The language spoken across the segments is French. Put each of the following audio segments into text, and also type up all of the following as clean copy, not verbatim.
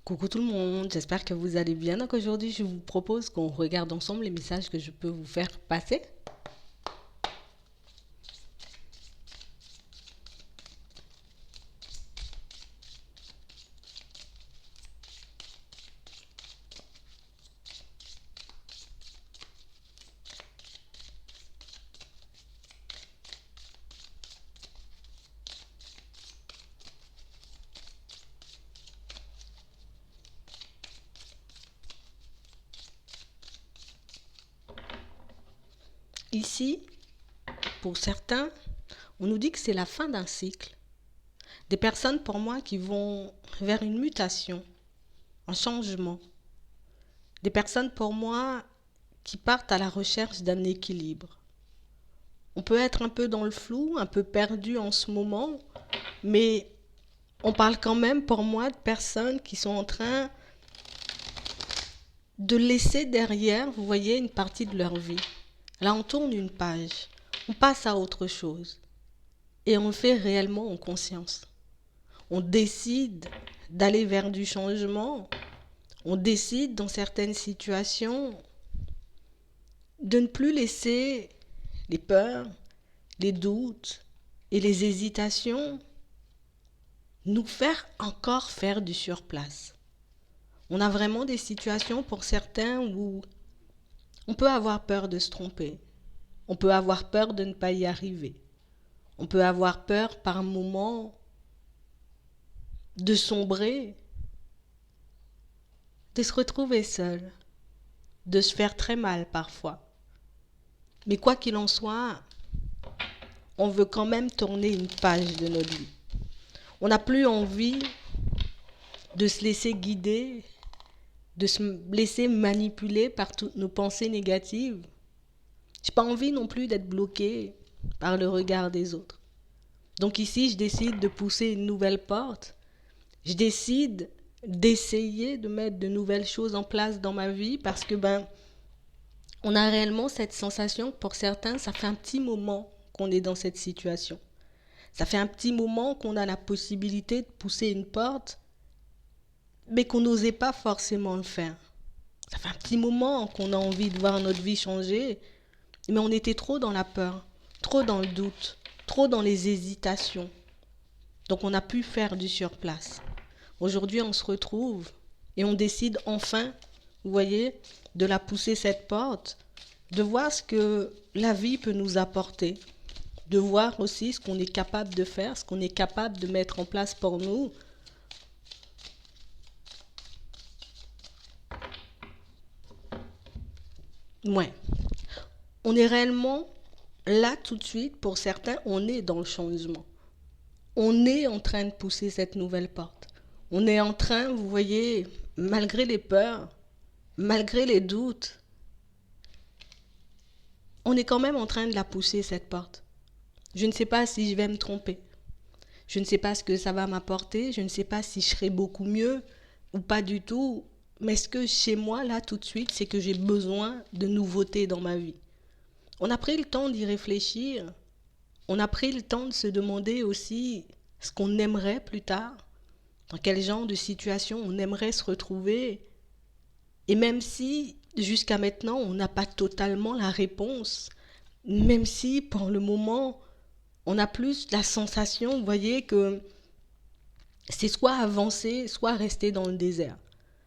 Coucou tout le monde, j'espère que vous allez bien. Donc aujourd'hui, je vous propose qu'on regarde ensemble les messages que je peux vous faire passer. Ici, pour certains, on nous dit que c'est la fin d'un cycle. Des personnes pour moi qui vont vers une mutation, un changement. Des personnes pour moi qui partent à la recherche d'un équilibre. On peut être un peu dans le flou, un peu perdu en ce moment, mais on parle quand même pour moi de personnes qui sont en train de laisser derrière, vous voyez, une partie de leur vie. Là, on tourne une page, on passe à autre chose et on le fait réellement en conscience. On décide d'aller vers du changement, on décide dans certaines situations de ne plus laisser les peurs, les doutes et les hésitations nous faire encore faire du surplace. On a vraiment des situations pour certains où on peut avoir peur de se tromper. On peut avoir peur de ne pas y arriver. On peut avoir peur par moments de sombrer, de se retrouver seul, de se faire très mal parfois. Mais quoi qu'il en soit, on veut quand même tourner une page de notre vie. On n'a plus envie de se laisser guider, de se laisser manipuler par toutes nos pensées négatives. J'ai pas envie non plus d'être bloqué par le regard des autres. Donc ici, je décide de pousser une nouvelle porte. Je décide d'essayer de mettre de nouvelles choses en place dans ma vie parce que on a réellement cette sensation que pour certains, ça fait un petit moment qu'on est dans cette situation. Ça fait un petit moment qu'on a la possibilité de pousser une porte, mais qu'on n'osait pas forcément le faire. Ça fait un petit moment qu'on a envie de voir notre vie changer, mais on était trop dans la peur, trop dans le doute, trop dans les hésitations. Donc on a pu faire du surplace. Aujourd'hui, on se retrouve et on décide enfin, vous voyez, de la pousser cette porte, de voir ce que la vie peut nous apporter, de voir aussi ce qu'on est capable de faire, ce qu'on est capable de mettre en place pour nous. Ouais. On est réellement là tout de suite, pour certains, on est dans le changement. On est en train de pousser cette nouvelle porte. On est en train, vous voyez, malgré les peurs, malgré les doutes, on est quand même en train de la pousser, cette porte. Je ne sais pas si je vais me tromper. Je ne sais pas ce que ça va m'apporter. Je ne sais pas si je serai beaucoup mieux ou pas du tout. Mais ce que chez moi, là, tout de suite, c'est que j'ai besoin de nouveautés dans ma vie. On a pris le temps d'y réfléchir. On a pris le temps de se demander aussi ce qu'on aimerait plus tard. Dans quel genre de situation on aimerait se retrouver. Et même si, jusqu'à maintenant, on n'a pas totalement la réponse, même si, pour le moment, on a plus la sensation, vous voyez, que c'est soit avancer, soit rester dans le désert.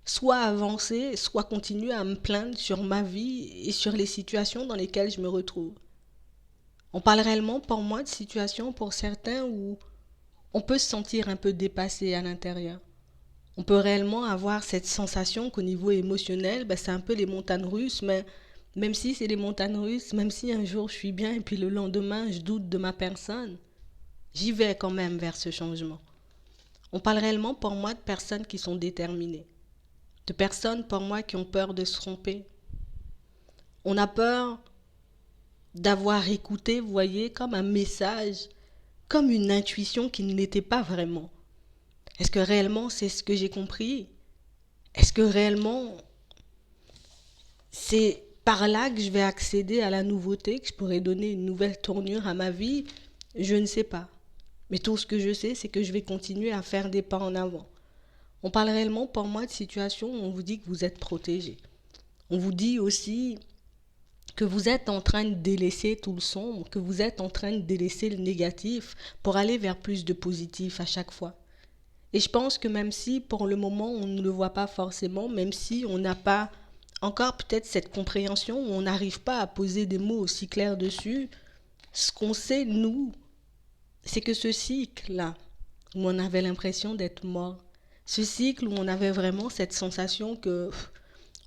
Soit avancer, soit continuer à me plaindre sur ma vie et sur les situations dans lesquelles je me retrouve. On parle réellement pour moi de situations pour certains où on peut se sentir un peu dépassé à l'intérieur. On peut réellement avoir cette sensation qu'au niveau émotionnel, c'est un peu les montagnes russes, mais même si c'est les montagnes russes, même si un jour je suis bien et puis le lendemain je doute de ma personne, j'y vais quand même vers ce changement. On parle réellement pour moi de personnes qui sont déterminées, de personnes pour moi qui ont peur de se tromper. On a peur d'avoir écouté, vous voyez, comme un message, comme une intuition qui ne l'était pas vraiment. Est-ce que réellement c'est ce que j'ai compris? Est-ce que réellement c'est par là que je vais accéder à la nouveauté, que je pourrais donner une nouvelle tournure à ma vie? Je ne sais pas. Mais tout ce que je sais, c'est que je vais continuer à faire des pas en avant. On parle réellement pour moi de situations où on vous dit que vous êtes protégé. On vous dit aussi que vous êtes en train de délaisser tout le sombre, que vous êtes en train de délaisser le négatif pour aller vers plus de positif à chaque fois. Et je pense que même si pour le moment on ne le voit pas forcément, même si on n'a pas encore peut-être cette compréhension, où on n'arrive pas à poser des mots aussi clairs dessus, ce qu'on sait, nous, c'est que ce cycle-là, où on avait l'impression d'être mort, ce cycle où on avait vraiment cette sensation que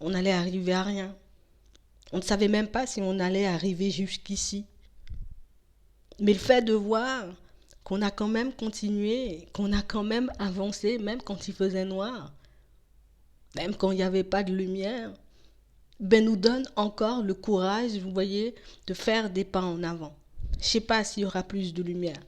on allait arriver à rien, on ne savait même pas si on allait arriver jusqu'ici. Mais le fait de voir qu'on a quand même continué, qu'on a quand même avancé, même quand il faisait noir, même quand il n'y avait pas de lumière, ben nous donne encore le courage, vous voyez, de faire des pas en avant. Je ne sais pas s'il y aura plus de lumière.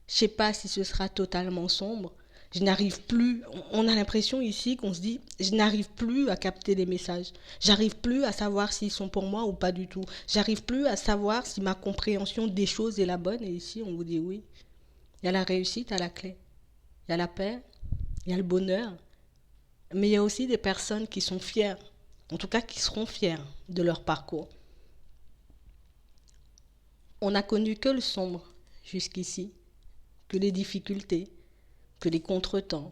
Je ne sais pas si ce sera totalement sombre. Je n'arrive plus, on a l'impression ici qu'on se dit, je n'arrive plus à capter les messages. J'arrive plus à savoir s'ils sont pour moi ou pas du tout. J'arrive plus à savoir si ma compréhension des choses est la bonne. Et ici, on vous dit oui. Il y a la réussite à la clé. Il y a la paix, il y a le bonheur. Mais il y a aussi des personnes qui sont fières, en tout cas qui seront fières de leur parcours. On n'a connu que le sombre jusqu'ici, que les difficultés, que les contretemps.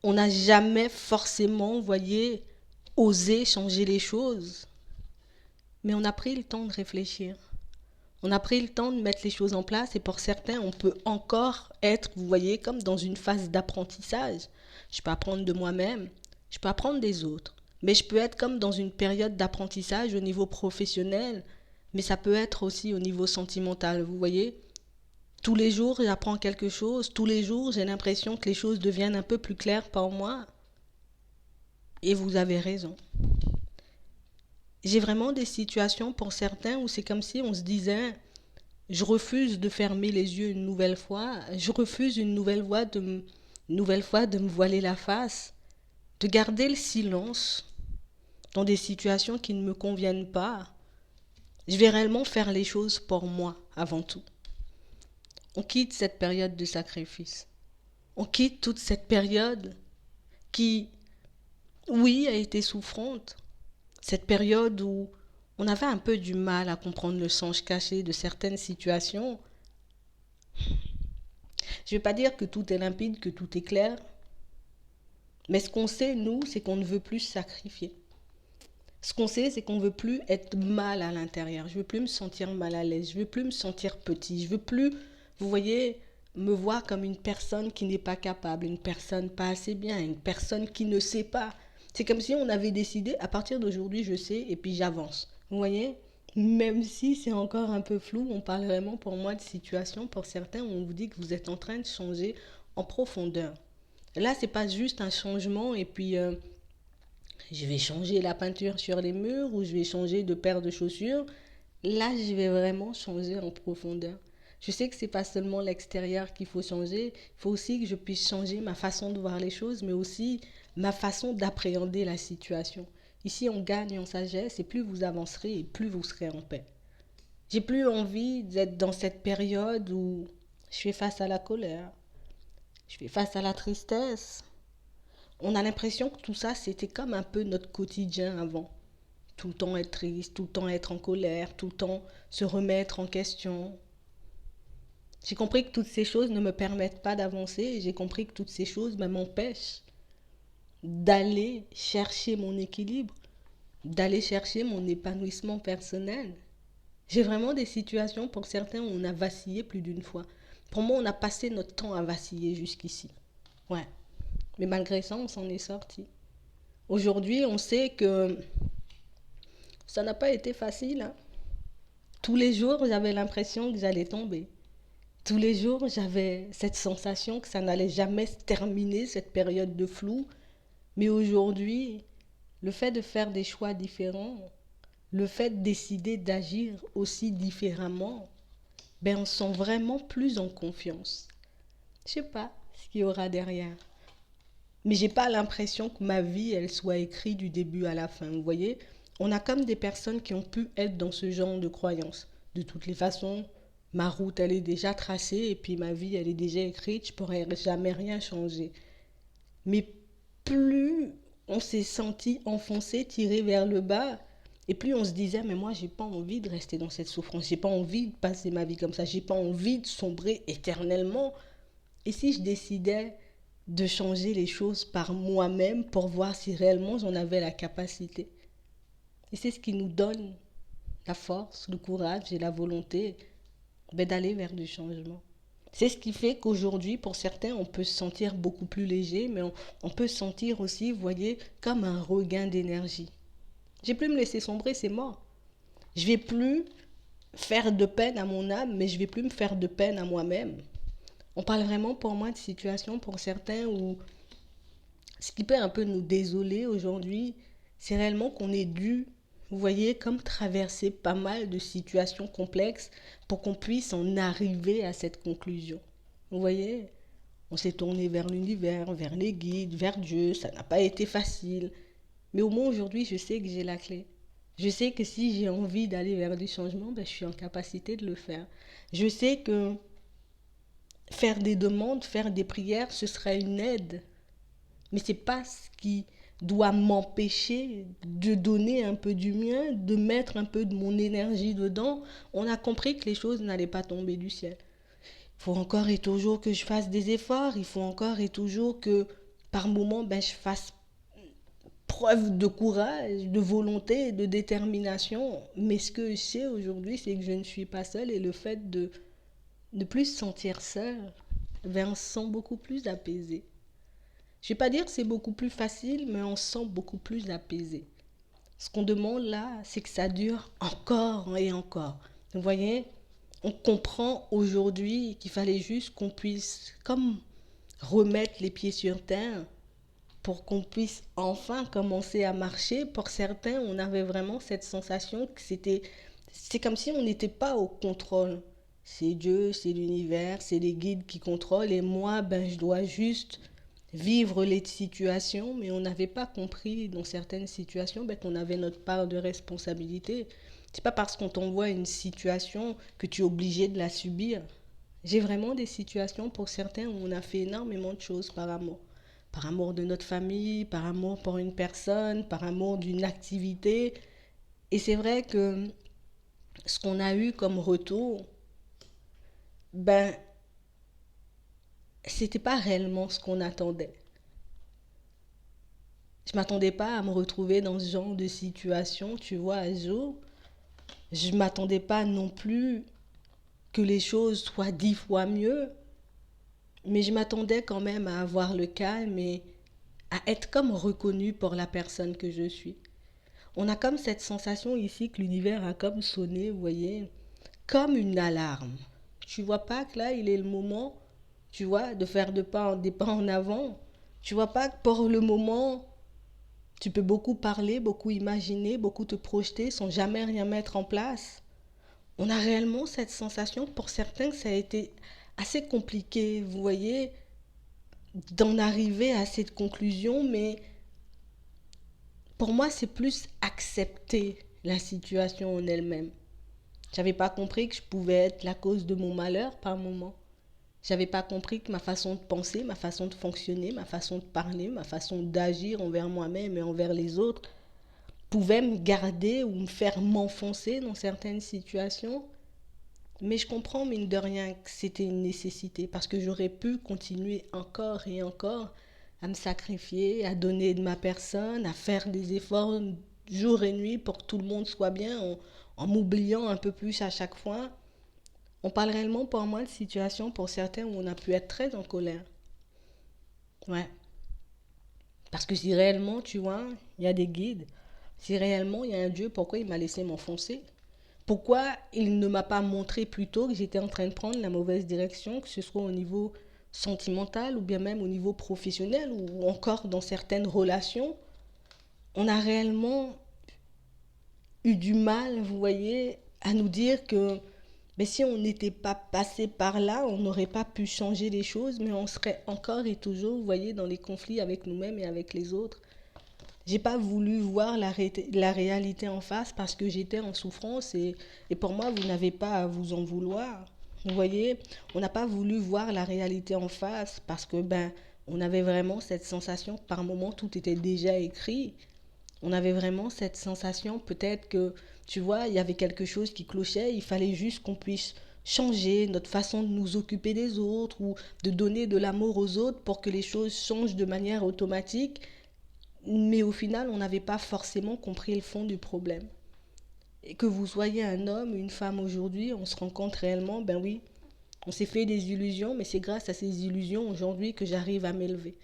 On n'a jamais forcément, vous voyez, osé changer les choses. Mais on a pris le temps de réfléchir. On a pris le temps de mettre les choses en place et pour certains, on peut encore être, vous voyez, comme dans une phase d'apprentissage. Je peux apprendre de moi-même, je peux apprendre des autres, mais je peux être comme dans une période d'apprentissage au niveau professionnel, mais ça peut être aussi au niveau sentimental, vous voyez. Tous les jours, j'apprends quelque chose, tous les jours, j'ai l'impression que les choses deviennent un peu plus claires pour moi. Et vous avez raison. J'ai vraiment des situations pour certains où c'est comme si on se disait, je refuse de fermer les yeux une nouvelle fois, je refuse une nouvelle fois de me voiler la face, de garder le silence dans des situations qui ne me conviennent pas. Je vais réellement faire les choses pour moi avant tout. On quitte cette période de sacrifice. On quitte toute cette période qui, oui, a été souffrante. Cette période où on avait un peu du mal à comprendre le sens caché de certaines situations. Je ne vais pas dire que tout est limpide, que tout est clair. Mais ce qu'on sait, nous, c'est qu'on ne veut plus se sacrifier. Ce qu'on sait, c'est qu'on ne veut plus être mal à l'intérieur. Je ne veux plus me sentir mal à l'aise. Je ne veux plus me sentir petit. Je ne veux plus, vous voyez, me voir comme une personne qui n'est pas capable, une personne pas assez bien, une personne qui ne sait pas. C'est comme si on avait décidé, à partir d'aujourd'hui, je sais, et puis j'avance. Vous voyez, même si c'est encore un peu flou, on parle vraiment pour moi de situation, pour certains, où on vous dit que vous êtes en train de changer en profondeur. Là, c'est pas juste un changement et puis je vais changer la peinture sur les murs ou je vais changer de paire de chaussures. Là, je vais vraiment changer en profondeur. Je sais que c'est pas seulement l'extérieur qu'il faut changer, il faut aussi que je puisse changer ma façon de voir les choses, mais aussi ma façon d'appréhender la situation. Ici, on gagne en sagesse et plus vous avancerez et plus vous serez en paix. J'ai plus envie d'être dans cette période où je fais face à la colère, je fais face à la tristesse. On a l'impression que tout ça, c'était comme un peu notre quotidien avant. Tout le temps être triste, tout le temps être en colère, tout le temps se remettre en question. J'ai compris que toutes ces choses ne me permettent pas d'avancer et j'ai compris que toutes ces choses m'empêchent d'aller chercher mon équilibre, d'aller chercher mon épanouissement personnel. J'ai vraiment des situations pour certains où on a vacillé plus d'une fois. Pour moi, on a passé notre temps à vaciller jusqu'ici. Ouais. Mais malgré ça, on s'en est sorti. Aujourd'hui, on sait que ça n'a pas été facile, hein. Tous les jours, j'avais l'impression que j'allais tomber. Tous les jours, j'avais cette sensation que ça n'allait jamais se terminer, cette période de flou. Mais aujourd'hui, le fait de faire des choix différents, le fait de décider d'agir aussi différemment, ben on se sent vraiment plus en confiance. Je sais pas ce qu'il y aura derrière. Mais j'ai pas l'impression que ma vie, elle soit écrite du début à la fin. Vous voyez, on a comme des personnes qui ont pu être dans ce genre de croyances. De toutes les façons, ma route, elle est déjà tracée et puis ma vie, elle est déjà écrite. Je pourrais jamais rien changer. Mais plus on s'est senti enfoncé, tiré vers le bas, et plus on se disait, mais moi, j'ai pas envie de rester dans cette souffrance, j'ai pas envie de passer ma vie comme ça, j'ai pas envie de sombrer éternellement. Et si je décidais de changer les choses par moi-même pour voir si réellement j'en avais la capacité? Et c'est ce qui nous donne la force, le courage et la volonté d'aller vers du changement. C'est ce qui fait qu'aujourd'hui, pour certains, on peut se sentir beaucoup plus léger, mais on peut se sentir aussi, vous voyez, comme un regain d'énergie. J'ai plus me laisser sombrer, c'est mort. Je vais plus faire de peine à mon âme, mais je vais plus me faire de peine à moi-même. On parle vraiment pour moi de situations pour certains où ce qui peut un peu nous désoler aujourd'hui, c'est réellement qu'on est dû, vous voyez, comme traverser pas mal de situations complexes pour qu'on puisse en arriver à cette conclusion. Vous voyez, on s'est tourné vers l'univers, vers les guides, vers Dieu, ça n'a pas été facile. Mais au moins aujourd'hui, je sais que j'ai la clé. Je sais que si j'ai envie d'aller vers du changement, ben, je suis en capacité de le faire. Je sais que faire des demandes, faire des prières, ce serait une aide. Mais c'est pas ce qui doit m'empêcher de donner un peu du mien, de mettre un peu de mon énergie dedans. On a compris que les choses n'allaient pas tomber du ciel. Il faut encore et toujours que je fasse des efforts, il faut encore et toujours que par moment ben, je fasse preuve de courage, de volonté, de détermination. Mais ce que je sais aujourd'hui, c'est que je ne suis pas seule et le fait de ne plus se sentir seule, ben, on se sent beaucoup plus apaisé. Je ne vais pas dire que c'est beaucoup plus facile, mais on se sent beaucoup plus apaisé. Ce qu'on demande là, c'est que ça dure encore et encore. Vous voyez, on comprend aujourd'hui qu'il fallait juste qu'on puisse comme remettre les pieds sur terre pour qu'on puisse enfin commencer à marcher. Pour certains, on avait vraiment cette sensation que c'est comme si on n'était pas au contrôle. C'est Dieu, c'est l'univers, c'est les guides qui contrôlent et moi, ben, je dois juste vivre les situations, mais on n'avait pas compris dans certaines situations ben, qu'on avait notre part de responsabilité. C'est pas parce qu'on t'envoie une situation que tu es obligé de la subir. J'ai vraiment des situations pour certains où on a fait énormément de choses par amour. Par amour de notre famille, par amour pour une personne, par amour d'une activité. Et c'est vrai que ce qu'on a eu comme retour, ben, c'était pas réellement ce qu'on attendait. Je m'attendais pas à me retrouver dans ce genre de situation, tu vois, à jour. Je m'attendais pas non plus que les choses soient 10 fois mieux, mais je m'attendais quand même à avoir le calme et à être comme reconnue pour la personne que je suis. On a comme cette sensation ici que l'univers a comme sonné, vous voyez, comme une alarme. Tu vois pas que là, il est le moment, tu vois, de faire des pas en avant. Tu vois pas que pour le moment, tu peux beaucoup parler, beaucoup imaginer, beaucoup te projeter sans jamais rien mettre en place. On a réellement cette sensation, pour certains, que ça a été assez compliqué, vous voyez, d'en arriver à cette conclusion, mais pour moi, c'est plus accepter la situation en elle-même. J'avais pas compris que je pouvais être la cause de mon malheur par moment. J'avais pas compris que ma façon de penser, ma façon de fonctionner, ma façon de parler, ma façon d'agir envers moi-même et envers les autres pouvait me garder ou me faire m'enfoncer dans certaines situations. Mais je comprends, mine de rien, que c'était une nécessité parce que j'aurais pu continuer encore et encore à me sacrifier, à donner de ma personne, à faire des efforts jour et nuit pour que tout le monde soit bien en m'oubliant un peu plus à chaque fois. On parle réellement pour moi de situations pour certains où on a pu être très en colère. Ouais. Parce que si réellement, tu vois, il y a des guides, si réellement il y a un Dieu, pourquoi il m'a laissé m'enfoncer? Pourquoi il ne m'a pas montré plus tôt que j'étais en train de prendre la mauvaise direction, que ce soit au niveau sentimental ou bien même au niveau professionnel ou encore dans certaines relations? On a réellement eu du mal, vous voyez, à nous dire que mais si on n'était pas passé par là, on n'aurait pas pu changer les choses, mais on serait encore et toujours, vous voyez, dans les conflits avec nous-mêmes et avec les autres. J'ai pas voulu voir la réalité en face parce que j'étais en souffrance et pour moi, vous n'avez pas à vous en vouloir. Vous voyez, on n'a pas voulu voir la réalité en face parce que, ben, On avait vraiment cette sensation que par moment tout était déjà écrit. On avait vraiment cette sensation peut-être que, tu vois, il y avait quelque chose qui clochait, il fallait juste qu'on puisse changer notre façon de nous occuper des autres ou de donner de l'amour aux autres pour que les choses changent de manière automatique. Mais au final, on n'avait pas forcément compris le fond du problème. Et que vous soyez un homme ou une femme aujourd'hui, on se rend compte réellement, ben oui, on s'est fait des illusions, mais c'est grâce à ces illusions aujourd'hui que j'arrive à m'élever.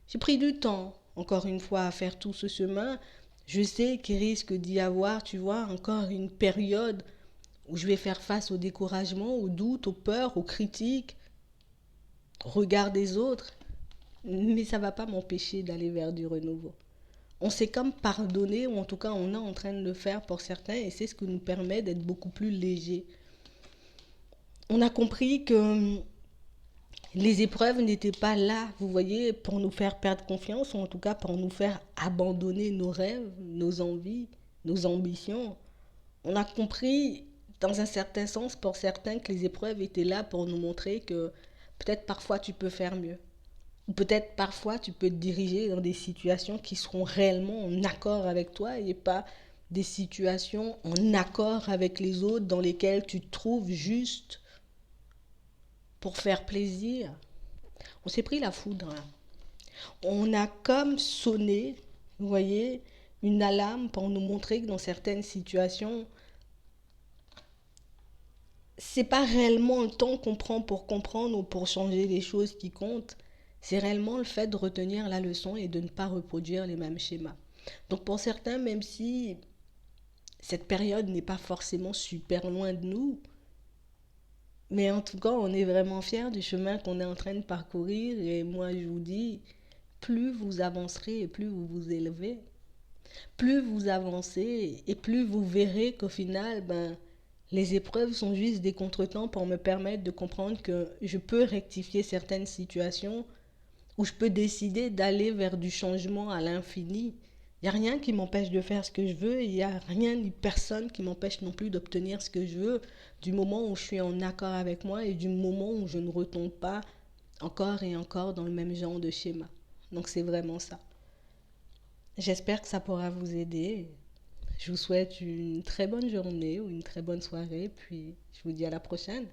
J'ai pris du temps, encore une fois, à faire tout ce chemin. Je sais qu'il risque d'y avoir, tu vois, encore une période où je vais faire face au découragement, aux doutes, aux peurs, aux critiques, au regard des autres. Mais ça ne va pas m'empêcher d'aller vers du renouveau. On s'est comme pardonné, ou en tout cas on est en train de le faire pour certains, et c'est ce qui nous permet d'être beaucoup plus légers. On a compris que les épreuves n'étaient pas là, vous voyez, pour nous faire perdre confiance, ou en tout cas pour nous faire abandonner nos rêves, nos envies, nos ambitions. On a compris, dans un certain sens, pour certains, que les épreuves étaient là pour nous montrer que peut-être parfois tu peux faire mieux. Ou peut-être parfois tu peux te diriger dans des situations qui seront réellement en accord avec toi et pas des situations en accord avec les autres dans lesquelles tu te trouves juste pour faire plaisir. On s'est pris la foudre, hein. On a comme sonné, vous voyez, une alarme pour nous montrer que dans certaines situations, c'est pas réellement le temps qu'on prend pour comprendre ou pour changer les choses qui comptent. C'est réellement le fait de retenir la leçon et de ne pas reproduire les mêmes schémas. Donc pour certains, même si cette période n'est pas forcément super loin de nous, mais en tout cas, on est vraiment fiers du chemin qu'on est en train de parcourir. Et moi, je vous dis, plus vous avancerez et plus vous vous élevez, plus vous avancez et plus vous verrez qu'au final, ben, les épreuves sont juste des contretemps pour me permettre de comprendre que je peux rectifier certaines situations ou je peux décider d'aller vers du changement à l'infini. Il n'y a rien qui m'empêche de faire ce que je veux, il n'y a rien ni personne qui m'empêche non plus d'obtenir ce que je veux, du moment où je suis en accord avec moi et du moment où je ne retombe pas encore et encore dans le même genre de schéma. Donc c'est vraiment ça. J'espère que ça pourra vous aider. Je vous souhaite une très bonne journée ou une très bonne soirée, puis je vous dis à la prochaine.